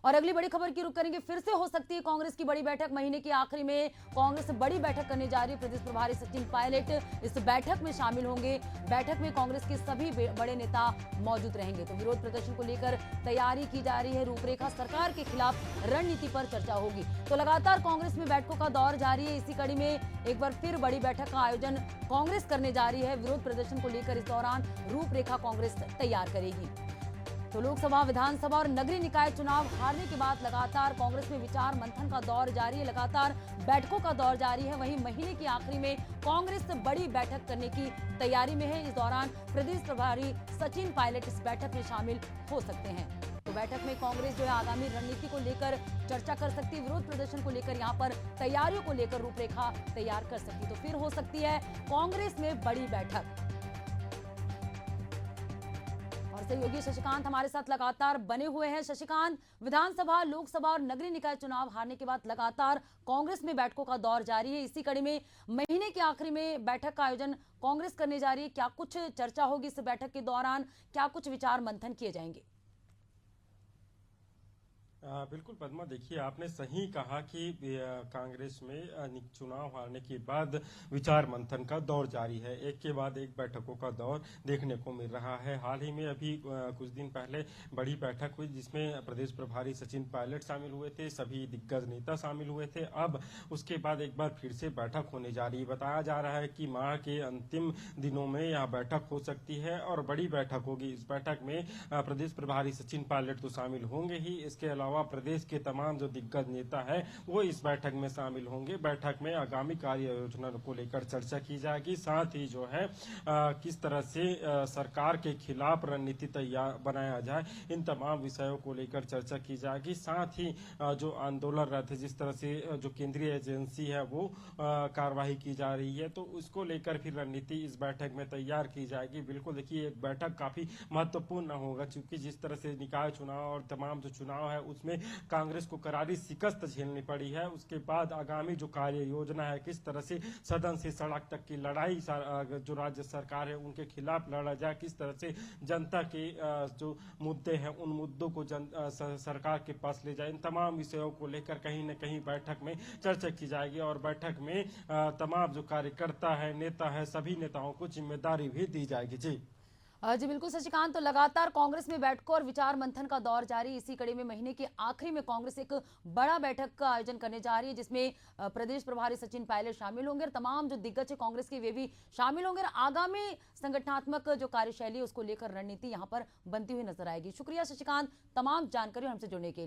और अगली बड़ी खबर की रुख करेंगे। फिर से हो सकती है कांग्रेस की बड़ी बैठक। महीने के आखिरी में कांग्रेस बड़ी बैठक करने जा रही है। प्रदेश प्रभारी सचिन पायलट इस बैठक में शामिल होंगे। बैठक में कांग्रेस के सभी बड़े नेता मौजूद रहेंगे। तो विरोध प्रदर्शन को लेकर तैयारी की जा रही है। रूपरेखा, सरकार के खिलाफ रणनीति पर चर्चा होगी। तो लगातार कांग्रेस में बैठकों का दौर जारी है। इसी कड़ी में एक बार फिर बड़ी बैठक का आयोजन कांग्रेस करने जा रही है। विरोध प्रदर्शन को लेकर इस दौरान रूपरेखा कांग्रेस तैयार करेगी। तो लोकसभा, विधानसभा और नगरीय निकाय चुनाव हारने के बाद लगातार कांग्रेस में विचार मंथन का दौर जारी है। लगातार बैठकों का दौर जारी है। वहीं महीने के आखिरी में कांग्रेस बड़ी बैठक करने की तैयारी में है। इस दौरान प्रदेश प्रभारी सचिन पायलट इस बैठक में शामिल हो सकते हैं। तो बैठक में कांग्रेस जो है आगामी रणनीति को लेकर चर्चा कर सकती है। विरोध प्रदर्शन को लेकर यहाँ पर तैयारियों को लेकर रूपरेखा तैयार कर सकती है। तो फिर हो सकती है कांग्रेस में बड़ी बैठक। और सहयोगी शशिकांत हमारे साथ लगातार बने हुए हैं। शशिकांत, विधानसभा, लोकसभा और नगरीय निकाय चुनाव हारने के बाद लगातार कांग्रेस में बैठकों का दौर जारी है। इसी कड़ी में महीने के आखिरी में बैठक का आयोजन कांग्रेस करने जा रही है। क्या कुछ चर्चा होगी इस बैठक के दौरान? क्या कुछ विचार मंथन किए जाएंगे? बिल्कुल पद्मा, देखिए आपने सही कहा कि कांग्रेस में चुनाव हारने के बाद विचार मंथन का दौर जारी है। एक के बाद एक बैठकों का दौर देखने को मिल रहा है। हाल ही में अभी कुछ दिन पहले बड़ी बैठक हुई जिसमें प्रदेश प्रभारी सचिन पायलट शामिल हुए थे, सभी दिग्गज नेता शामिल हुए थे। अब उसके बाद एक बार फिर से बैठक होने जा रही है। बताया जा रहा है कि माह के अंतिम दिनों में यह बैठक हो सकती है और बड़ी बैठक होगी। इस बैठक में प्रदेश प्रभारी सचिन पायलट तो शामिल होंगे ही, इसके अलावा प्रदेश के तमाम जो दिग्गज नेता हैं वो इस बैठक में शामिल होंगे। बैठक में आगामी कार्य योजना को लेकर चर्चा की जाएगी। साथ ही जो है किस तरह से सरकार के खिलाफ रणनीति तैयार बनाया जाए, इन तमाम विषयों को लेकर चर्चा की जाएगी। साथ ही जो आंदोलनरत है, जिस तरह से जो केंद्रीय एजेंसी है वो कार्रवाई की जा रही है, तो उसको लेकर फिर रणनीति इस बैठक में तैयार की जाएगी। बिल्कुल देखिए, एक बैठक काफी महत्वपूर्ण होगा क्योंकि जिस तरह से निकाय चुनाव और तमाम जो चुनाव है उसमें कांग्रेस को करारी शिकस्त झेलनी पड़ी है। उसके बाद आगामी जो कार्य योजना है, किस तरह से सदन से सड़क तक की लड़ाई जो राज्य सरकार है उनके खिलाफ लड़ा जाए, किस तरह से जनता के जो मुद्दे हैं उन मुद्दों को सरकार के पास ले जाए, इन तमाम विषयों को लेकर कहीं न कहीं बैठक में चर्चा की जाएगी। और बैठक में तमाम जो कार्यकर्ता है, नेता है, सभी नेताओं को जिम्मेदारी भी दी जाएगी। जी बिल्कुल शशिकांत, तो लगातार कांग्रेस में बैठकों और विचार मंथन का दौर जारी। इसी कड़ी में महीने के आखिरी में कांग्रेस एक बड़ा बैठक का आयोजन करने जा रही है जिसमें प्रदेश प्रभारी सचिन पायलट शामिल होंगे और तमाम जो दिग्गज है कांग्रेस के वे भी शामिल होंगे। और आगामी संगठनात्मक जो कार्यशैली है उसको लेकर रणनीति यहाँ पर बनती हुई नजर आएगी। शुक्रिया शशिकांत तमाम जानकारी हमसे जुड़ने के लिए।